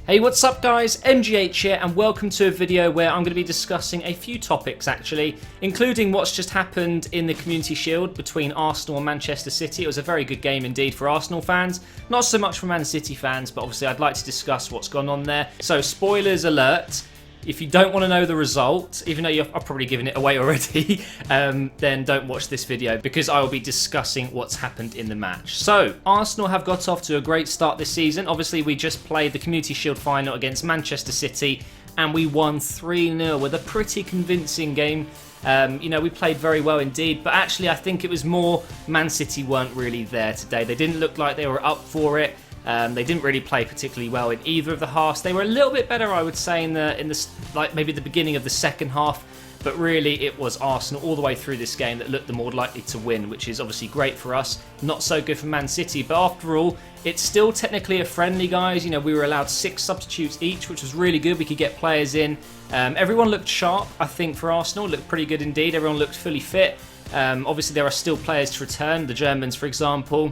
Hey, what's up guys, MGH here and welcome to a video where I'm going to be discussing a few topics actually, including what's just happened in the Community Shield between Arsenal and Manchester City. It was a very good game indeed for Arsenal fans, not so much for Man City fans, but obviously I'd like to discuss what's gone on there. So spoilers alert. If you don't want to know the result, even though I've probably given it away already, then don't watch this video because I will be discussing what's happened in the match. So, Arsenal have got off to a great start this season. Obviously, we just played the Community Shield final against Manchester City and we won 3-0 with a pretty convincing game. We played very well indeed, but actually I think it was more Man City weren't really there today. They didn't look like they were up for it. They didn't really play particularly well in either of the halves. They were a little bit better, I would say, in the like maybe the beginning of the second half. But really, it was Arsenal all the way through this game that looked the more likely to win, which is obviously great for us. Not so good for Man City, but after all, it's still technically a friendly, guys. You know, we were allowed 6 substitutes each, which was really good. We could get players in. Everyone looked sharp, I think, for Arsenal. Looked pretty good indeed. Everyone looked fully fit. Obviously, there are still players to return. The Germans, for example,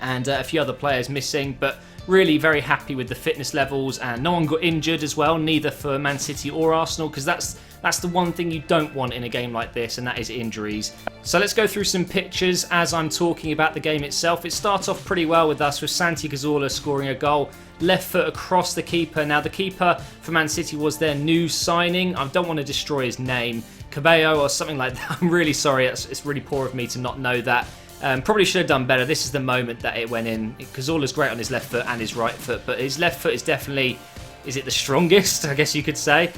and a few other players missing, but really very happy with the fitness levels, and no one got injured as well, neither for Man City or Arsenal, because that's the one thing you don't want in a game like this, and that is injuries. So let's go through some pictures as I'm talking about the game itself. It starts off pretty well with us, with Santi Cazorla scoring a goal, left foot across the keeper. Now the keeper for Man City was their new signing. I don't want to destroy his name, Cabello or something like that. I'm really sorry, it's really poor of me to not know that. Probably should have done better. This is the moment that it went in. Cazorla's great on his left foot and his right foot, but his left foot is definitely, is it the strongest, I guess you could say.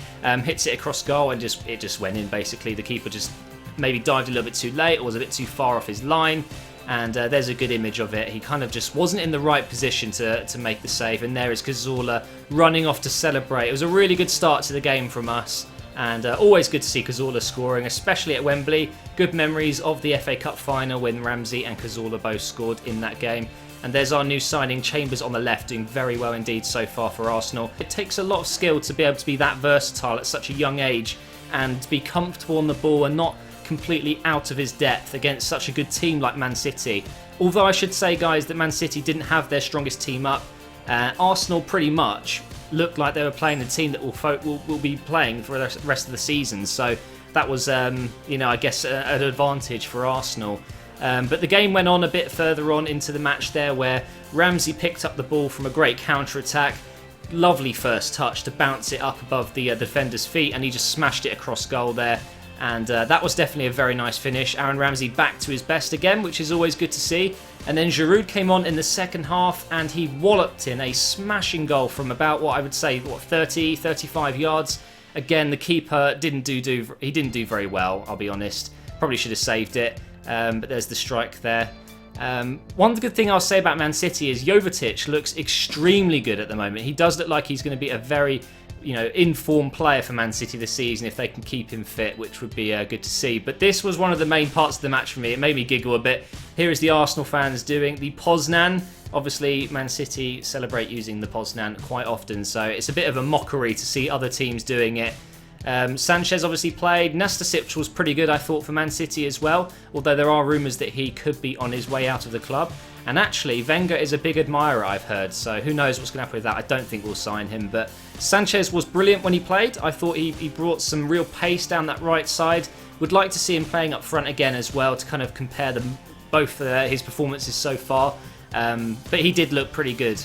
Hits it across goal and it just went in basically. The keeper just maybe dived a little bit too late or was a bit too far off his line. And there's a good image of it. He kind of just wasn't in the right position to make the save. And there is Cazorla running off to celebrate. It was a really good start to the game from us. And always good to see Cazorla scoring, especially at Wembley. Good memories of the FA Cup final when Ramsey and Cazorla both scored in that game. And there's our new signing, Chambers, on the left, doing very well indeed so far for Arsenal. It takes a lot of skill to be able to be that versatile at such a young age and be comfortable on the ball and not completely out of his depth against such a good team like Man City. Although I should say, guys, that Man City didn't have their strongest team up. Arsenal pretty much looked like they were playing the team that will be playing for the rest of the season. So that was, I guess, an advantage for Arsenal. But the game went on a bit further on into the match there, where Ramsey picked up the ball from a great counter-attack. Lovely first touch to bounce it up above the defender's feet, and he just smashed it across goal there. And that was definitely a very nice finish. Aaron Ramsey back to his best again, which is always good to see. And then Giroud came on in the second half and he walloped in a smashing goal from about, what I would say, 30, 35 yards. Again, the keeper didn't do very well, I'll be honest. Probably should have saved it, but there's the strike there. One good thing I'll say about Man City is Jovetic looks extremely good at the moment. He does look like he's going to be a very in-form player for Man City this season if they can keep him fit, which would be good to see. But this was one of the main parts of the match for me. It made me giggle a bit. Here is the Arsenal fans doing the Poznan. Obviously, Man City celebrate using the Poznan quite often, so it's a bit of a mockery to see other teams doing it. Sanchez obviously played. Nastasic was pretty good, I thought, for Man City as well, although there are rumours that he could be on his way out of the club. And actually, Wenger is a big admirer, I've heard, so who knows what's going to happen with that. I don't think we'll sign him, but Sanchez was brilliant when he played. I thought he brought some real pace down that right side. Would like to see him playing up front again as well to kind of compare both his performances so far. But he did look pretty good.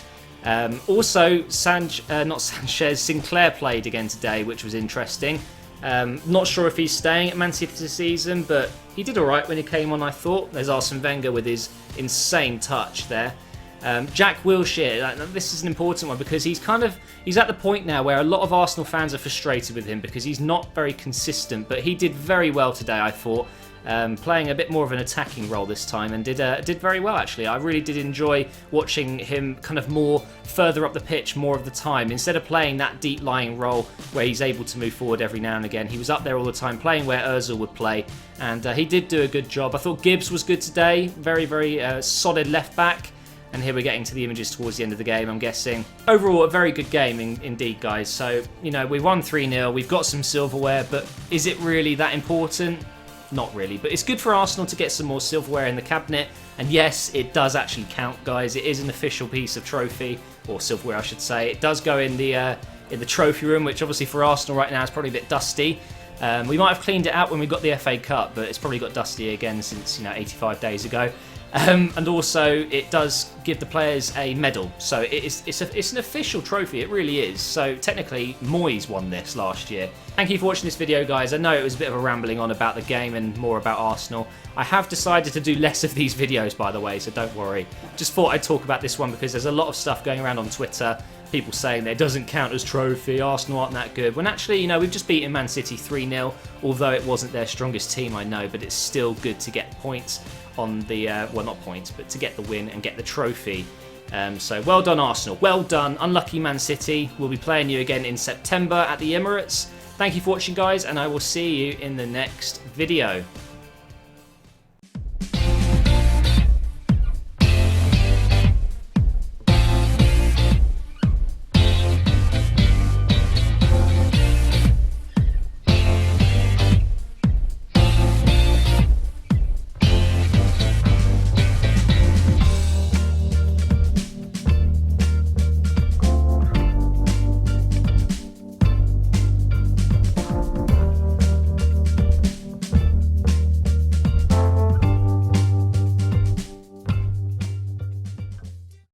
Also, Sinclair played again today, which was interesting. Not sure if he's staying at Man City this season, but he did alright when he came on, I thought. There's Arsene Wenger with his insane touch there. Jack Wilshere, this is an important one because he's at the point now where a lot of Arsenal fans are frustrated with him because he's not very consistent, but he did very well today, I thought. Playing a bit more of an attacking role this time and did very well actually. I really did enjoy watching him kind of more further up the pitch more of the time. Instead of playing that deep lying role where he's able to move forward every now and again, he was up there all the time playing where Ozil would play, and he did do a good job. I thought Gibbs was good today, very, very solid left back. And here we're getting to the images towards the end of the game, I'm guessing. Overall, a very good game indeed, guys. So, we won 3-0, we've got some silverware, but is it really that important? Not really, but it's good for Arsenal to get some more silverware in the cabinet. And yes, it does actually count, guys. It is an official piece of trophy. or silverware I should say. It does go in the trophy room, which obviously for Arsenal right now is probably a bit dusty. We might have cleaned it out when we got the FA Cup, but it's probably got dusty again since 85 days ago. And also, it does give the players a medal, so it's an official trophy. It really is. So technically, Moyes won this last year. Thank you for watching this video, guys. I know it was a bit of a rambling on about the game and more about Arsenal. I have decided to do less of these videos, by the way, so don't worry. Just thought I'd talk about this one because there's a lot of stuff going around on Twitter. People saying that it doesn't count as trophy, Arsenal aren't that good. When actually, we've just beaten Man City 3-0, although it wasn't their strongest team, I know, but it's still good to get points on the, well, not points, but to get the win and get the trophy. So well done, Arsenal. Well done. Unlucky Man City. We'll be playing you again in September at the Emirates. Thank you for watching, guys, and I will see you in the next video.